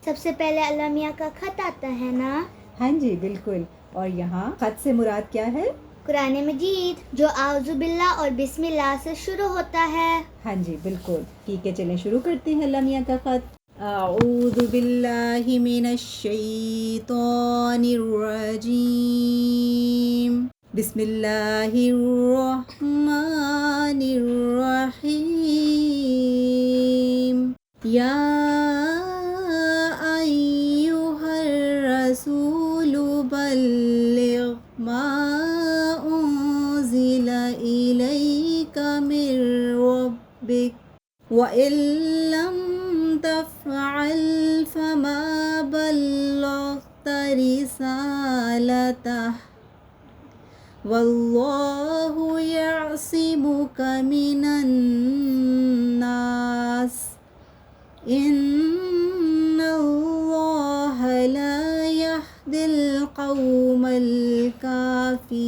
سب سے پہلے اللہ میاں کا خط آتا ہے نا؟ ہاں جی بالکل. اور یہاں خط سے مراد کیا ہے؟ قرآن مجید، جو اعوذ باللہ اور بسم اللہ سے شروع ہوتا ہے. ہاں جی بالکل. ٹھیک ہے، چلیں شروع کرتے ہیں اللہ میاں کا خط. اعوذ باللہ من الشیطان الرجیم. بسم اللہ الرحمن الرحیم. یا ایھا الرسول بلغ ما انزل الیک من ربک وَإِن لَّمْ تَفْعَلْ فَمَا بَلَّغْتَ رِسَالَتَهُ وَاللَّهُ يَعْصِمُكَ مِنَ النَّاسِ إِنَّ اللَّهَ لَا يَهْدِي الْقَوْمَ الْكَافِرِينَ.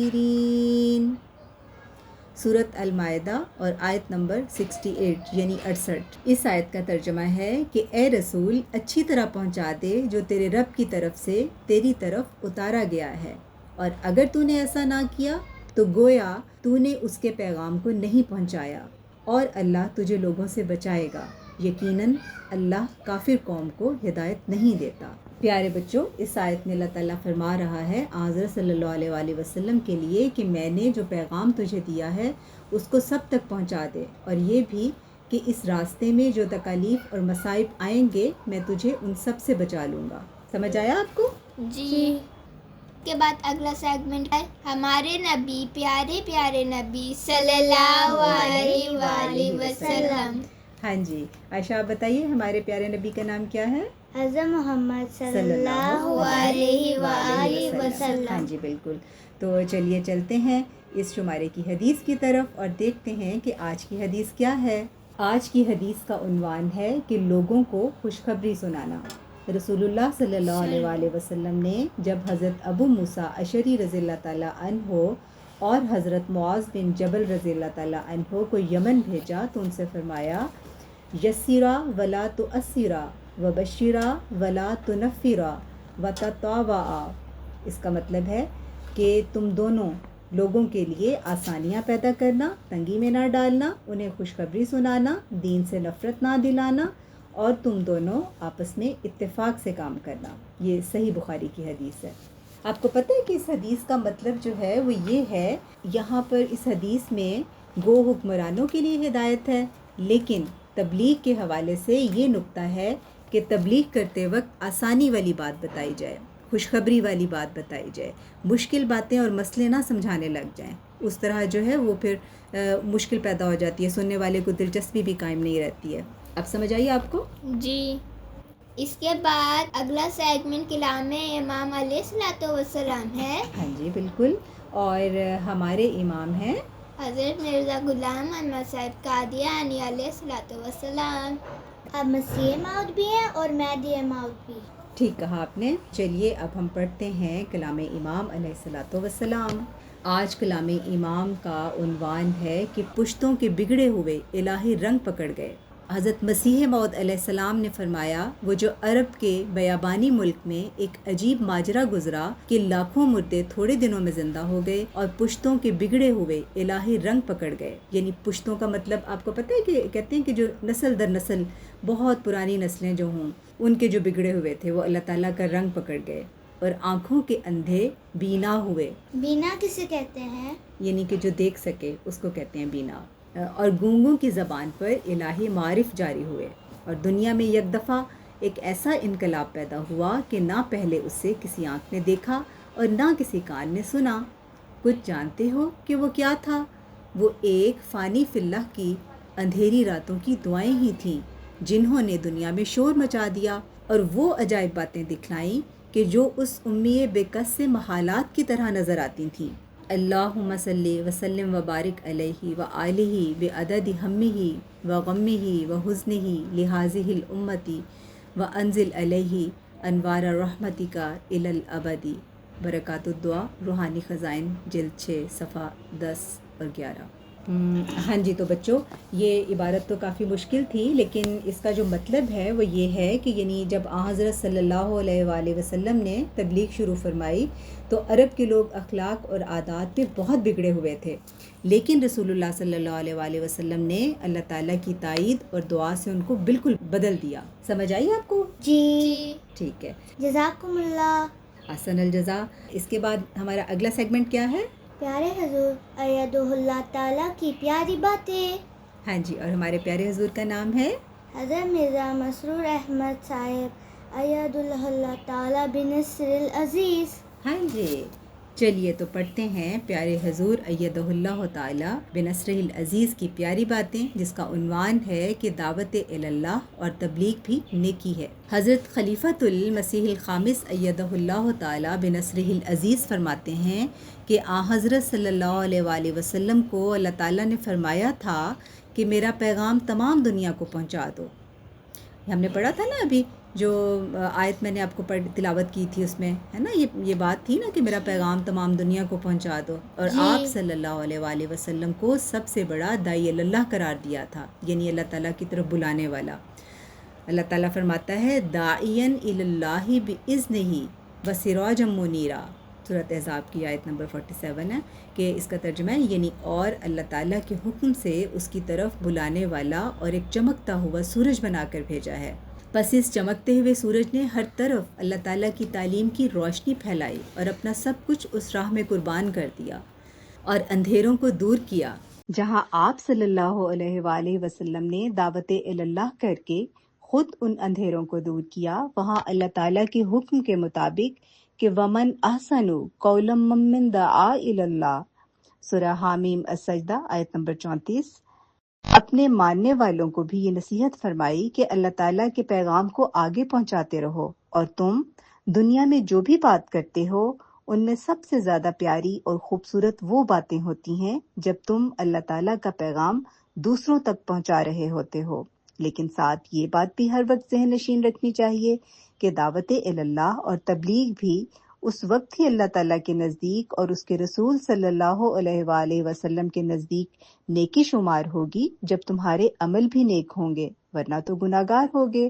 سورۃ المائدہ اور آیت نمبر 68 یعنی 68. اس آیت کا ترجمہ ہے کہ اے رسول اچھی طرح پہنچا دے جو تیرے رب کی طرف سے تیری طرف اتارا گیا ہے، اور اگر تو نے ایسا نہ کیا تو گویا تو نے اس کے پیغام کو نہیں پہنچایا، اور اللہ تجھے لوگوں سے بچائے گا. یقیناً اللہ کافر قوم کو ہدایت نہیں دیتا. پیارے بچوں، اس آیت میں اللہ تعالیٰ فرما رہا ہے حضرت صلی اللہ علیہ وآلہ وسلم کے لیے کہ میں نے جو پیغام تجھے دیا ہے اس کو سب تک پہنچا دے، اور یہ بھی کہ اس راستے میں جو تکالیف اور مصائب آئیں گے میں تجھے ان سب سے بچا لوں گا. سمجھ آیا آپ کو؟ جی. کے بعد اگلا سیگمنٹ ہے ہمارے نبی، پیارے پیارے نبی صلی اللہ علیہ وآلہ وسلم. ہاں جی عائشہ، آپ بتائیے ہمارے پیارے نبی کا نام کیا ہے؟ حضرت محمد صلی اللہ علیہ وآلہ وسلم. ہاں جی بالکل. تو چلیے چلتے ہیں اس شمارے کی حدیث کی طرف اور دیکھتے ہیں کہ آج کی حدیث کیا ہے. آج کی حدیث کا عنوان ہے کہ لوگوں کو خوشخبری سنانا. رسول اللہ صلی اللہ علیہ وآلہ وسلم نے جب حضرت ابو موسیٰ اشعری رضی اللہ تعالیٰ عنہ اور حضرت معاذ بن جبل رضی اللہ تعالیٰ عنہ کو یمن بھیجا تو ان سے فرمایا یسیرا ولا تؤثرا وبشرا ولا تنفرا وتطاوعا. اس کا مطلب ہے کہ تم دونوں لوگوں کے لیے آسانیاں پیدا کرنا، تنگی میں نہ ڈالنا، انہیں خوشخبری سنانا، دین سے نفرت نہ دلانا، اور تم دونوں آپس میں اتفاق سے کام کرنا. یہ صحیح بخاری کی حدیث ہے. آپ کو پتہ ہے کہ اس حدیث کا مطلب جو ہے وہ یہ ہے، یہاں پر اس حدیث میں گو حکمرانوں کے لیے ہدایت ہے، لیکن تبلیغ کے حوالے سے یہ نکتہ ہے کہ تبلیغ کرتے وقت آسانی والی بات بتائی جائے، خوشخبری والی بات بتائی جائے، مشکل باتیں اور مسئلے نہ سمجھانے لگ جائیں. اس طرح جو ہے وہ پھر مشکل پیدا ہو جاتی ہے، سننے والے کو دلچسپی بھی قائم نہیں رہتی ہے. اب سمجھ آئیے آپ کو؟ جی. اس کے بعد اگلا سیگمنٹ کلام امام علیہ السلام ہے. ہاں جی بالکل. اور ہمارے امام ہیں حضرت مرزا غلام احمد صاحب قادیانی علیہ السلام. اب مسیح موعود بھی ہیں اور مہدی موعود بھی. ٹھیک کہا آپ نے. چلیے اب ہم پڑھتے ہیں کلام امام علیہ السلام. آج کلام امام کا عنوان ہے کہ پشتوں کے بگڑے ہوئے الہی رنگ پکڑ گئے. حضرت مسیح موعود علیہ السلام نے فرمایا وہ جو عرب کے بیابانی ملک میں ایک عجیب ماجرا گزرا کہ لاکھوں مردے تھوڑے دنوں میں زندہ ہو گئے اور پشتوں کے بگڑے ہوئے الہی رنگ پکڑ گئے. یعنی پشتوں کا مطلب آپ کو پتہ ہے کہ کہتے ہیں کہ جو نسل در نسل بہت پرانی نسلیں جو ہوں ان کے جو بگڑے ہوئے تھے وہ اللہ تعالیٰ کا رنگ پکڑ گئے. اور آنکھوں کے اندھے بینا ہوئے. بینا کسے کہتے ہیں؟ یعنی کہ جو دیکھ سکے اس کو کہتے ہیں بینا. اور گونگوں کی زبان پر الہی معارف جاری ہوئے. اور دنیا میں یک دفعہ ایک ایسا انقلاب پیدا ہوا کہ نہ پہلے اسے کسی آنکھ نے دیکھا اور نہ کسی کان نے سنا. کچھ جانتے ہو کہ وہ کیا تھا؟ وہ ایک فانی فی اللہ کی اندھیری راتوں کی دعائیں ہی تھیں جنہوں نے دنیا میں شور مچا دیا اور وہ عجائب باتیں دکھلائیں کہ جو اس امی بے کس سے محالات کی طرح نظر آتی تھیں. اللہم صلی وسلم وبارک علیہ وآلہ بعدد ہمہ وغمہ وحزنہ لہذہ الامتی وانزل علیہ انوار رحمتک الی الابد. برکات الدعا روحانی خزائن جلد 6 صفحہ 10 اور 11. ہاں جی، تو بچوں یہ عبارت تو کافی مشکل تھی، لیکن اس کا جو مطلب ہے وہ یہ ہے کہ یعنی جب حضرت صلی اللہ علیہ وآلہ وسلم نے تبلیغ شروع فرمائی تو عرب کے لوگ اخلاق اور عادات پہ بہت بگڑے ہوئے تھے، لیکن رسول اللہ صلی اللہ علیہ وآلہ وسلم نے اللہ تعالیٰ کی تائید اور دعا سے ان کو بالکل بدل دیا۔ سمجھ آئی آپ کو؟ جی ٹھیک ہے، جزاکم اللہ۔ احسن الجزا۔ اس کے بعد ہمارا اگلا سیگمنٹ کیا ہے؟ پیارے حضور ایدہ اللہ تعالیٰ کی پیاری باتیں۔ ہاں جی، اور ہمارے پیارے حضور کا نام ہے حضرت مرزا مسرور احمد صاحب ایدہ اللہ تعالیٰ بنصر العزیز۔ ہاں جی، چلیے تو پڑھتے ہیں پیارے حضور ایدہ اللہ تعالی بنصرہ العزیز کی پیاری باتیں، جس کا عنوان ہے کہ دعوت اللہ اور تبلیغ بھی نیکی ہے۔ حضرت خلیفۃ المسیح الخامس ایدہ اللہ تعالی بنصرہ العزیز فرماتے ہیں کہ حضرت صلی اللہ علیہ وآلہ وسلم کو اللہ تعالیٰ نے فرمایا تھا کہ میرا پیغام تمام دنیا کو پہنچا دو۔ ہم نے پڑھا تھا نا ابھی، جو آیت میں نے آپ کو تلاوت کی تھی، اس میں ہے نا یہ بات تھی نا کہ میرا پیغام تمام دنیا کو پہنچا دو، اور آپ صلی اللہ علیہ وآلہ وسلم کو سب سے بڑا داعی اللہ قرار دیا تھا، یعنی اللہ تعالیٰ کی طرف بلانے والا۔ اللہ تعالیٰ فرماتا ہے داعین الی اللہ باذنہ وسراجا منیرا، سورۃ احزاب کی آیت نمبر 47 ہے کہ اس کا ترجمہ ہے یعنی اور اللہ تعالیٰ کے حکم سے اس کی طرف بلانے والا اور ایک چمکتا ہوا سورج بنا کر بھیجا ہے۔ پس اس چمکتے ہوئے سورج نے ہر طرف اللہ تعالیٰ کی تعلیم کی روشنی پھیلائی اور اپنا سب کچھ اس راہ میں قربان کر دیا اور اندھیروں کو دور کیا۔ جہاں آپ صلی اللہ علیہ وآلہ وسلم نے دعوت اللہ کر کے خود ان اندھیروں کو دور کیا، وہاں اللہ تعالیٰ کے حکم کے مطابق کہ ومن احسن قولا ممن دعا الی اللہ، سورہ حامیم السجدہ آیت نمبر 34، اپنے ماننے والوں کو بھی یہ نصیحت فرمائی کہ اللہ تعالیٰ کے پیغام کو آگے پہنچاتے رہو، اور تم دنیا میں جو بھی بات کرتے ہو ان میں سب سے زیادہ پیاری اور خوبصورت وہ باتیں ہوتی ہیں جب تم اللہ تعالیٰ کا پیغام دوسروں تک پہنچا رہے ہوتے ہو، لیکن ساتھ یہ بات بھی ہر وقت ذہن نشین رکھنی چاہیے کہ دعوت اللہ اور تبلیغ بھی اس وقت ہی اللہ تعالیٰ کے نزدیک اور اس کے رسول صلی اللہ علیہ وآلہ وسلم کے نزدیک نیکی شمار ہوگی جب تمہارے عمل بھی نیک ہوں گے، ورنہ تو گناہگار ہوگے۔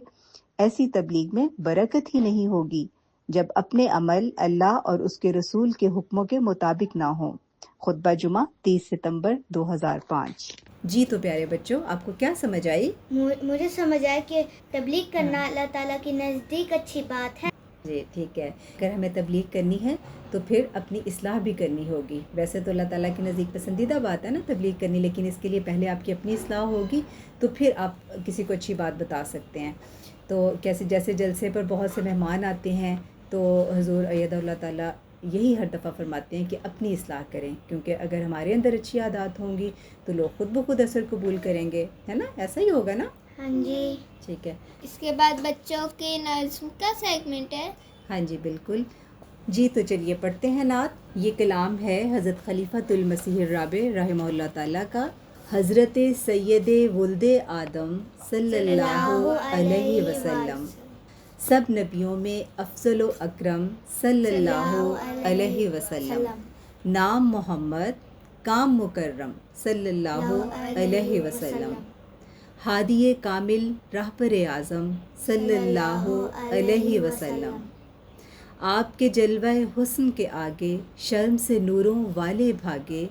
ایسی تبلیغ میں برکت ہی نہیں ہوگی جب اپنے عمل اللہ اور اس کے رسول کے حکموں کے مطابق نہ ہوں۔ خطبہ جمعہ 30 ستمبر 2005۔ جی تو پیارے بچوں، آپ کو کیا سمجھ آئی؟ مجھے سمجھ آیا کہ تبلیغ کرنا اللہ تعالیٰ کے نزدیک اچھی بات ہے۔ جی ٹھیک ہے، اگر ہمیں تبلیغ کرنی ہے تو پھر اپنی اصلاح بھی کرنی ہوگی۔ ویسے تو اللہ تعالیٰ کے نزدیک پسندیدہ بات ہے نا تبلیغ کرنی، لیکن اس کے لیے پہلے آپ کی اپنی اصلاح ہوگی تو پھر آپ کسی کو اچھی بات بتا سکتے ہیں۔ تو جیسے جلسے پر بہت سے مہمان آتے ہیں تو حضور ایدہ اللہ تعالیٰ یہی ہر دفعہ فرماتے ہیں کہ اپنی اصلاح کریں، کیونکہ اگر ہمارے اندر اچھی عادات ہوں گی تو لوگ خود بخود اثر قبول کریں گے، ہے نا؟ ایسا ہی ہوگا نا؟ ہاں جی ٹھیک ہے۔ اس کے بعد بچوں کے نظم کا سیگمنٹ ہے۔ ہاں جی بالکل۔ جی تو چلیے پڑھتے ہیں نعت۔ یہ کلام ہے حضرت خلیفۃ المسیح الرابع رحمہ اللہ تعالیٰ کا۔ حضرت سید ولد آدم صلی اللہ علیہ وسلم، سب نبیوں میں افضل و اکرم صلی اللہ علیہ وسلم، نام محمد کام مکرم صلی اللہ علیہ وسلم، ہادی کامل رہبر اعظم صلی اللہ علیہ وسلم، آپ کے جلوہ حسن کے آگے شرم سے نوروں والے بھاگے،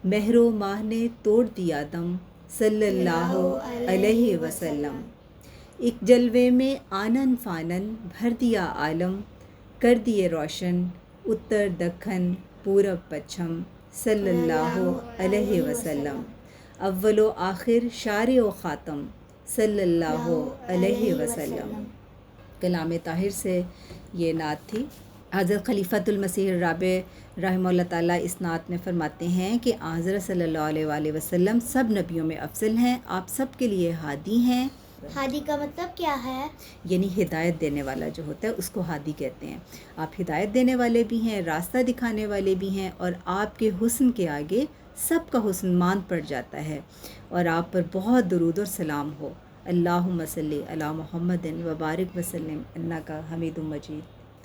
مہر و ماہ نے توڑ دیا دم صلی اللہ علیہ وسلم، ایک جلوے میں آنن فانن بھر دیا عالم، کر دیے روشن اتر دکن پورب پچھم صلی اللہ علیہ وسلم، اول و آخر شارع و خاتم صلی اللہ علیہ وسلم۔ کلام طاہر سے یہ نعت تھی۔ حضرت خلیفۃ المسیح الرابع رحمہ اللہ تعالیٰ اس نعت میں فرماتے ہیں کہ حضرت صلی اللہ علیہ وآلہ وسلم سب نبیوں میں افضل ہیں، آپ سب کے لیے ہادی ہیں۔ ہادی کا مطلب کیا ہے؟ یعنی ہدایت دینے والا جو ہوتا ہے اس کو ہادی کہتے ہیں۔ آپ ہدایت دینے والے بھی ہیں، راستہ دکھانے والے بھی ہیں، اور آپ کے حسن کے آگے سب کا حسن ماند پڑ جاتا ہے، اور آپ پر بہت درود اور سلام ہو۔ اللہم صلی علی محمد وبارک وسلم انک حمید مجید۔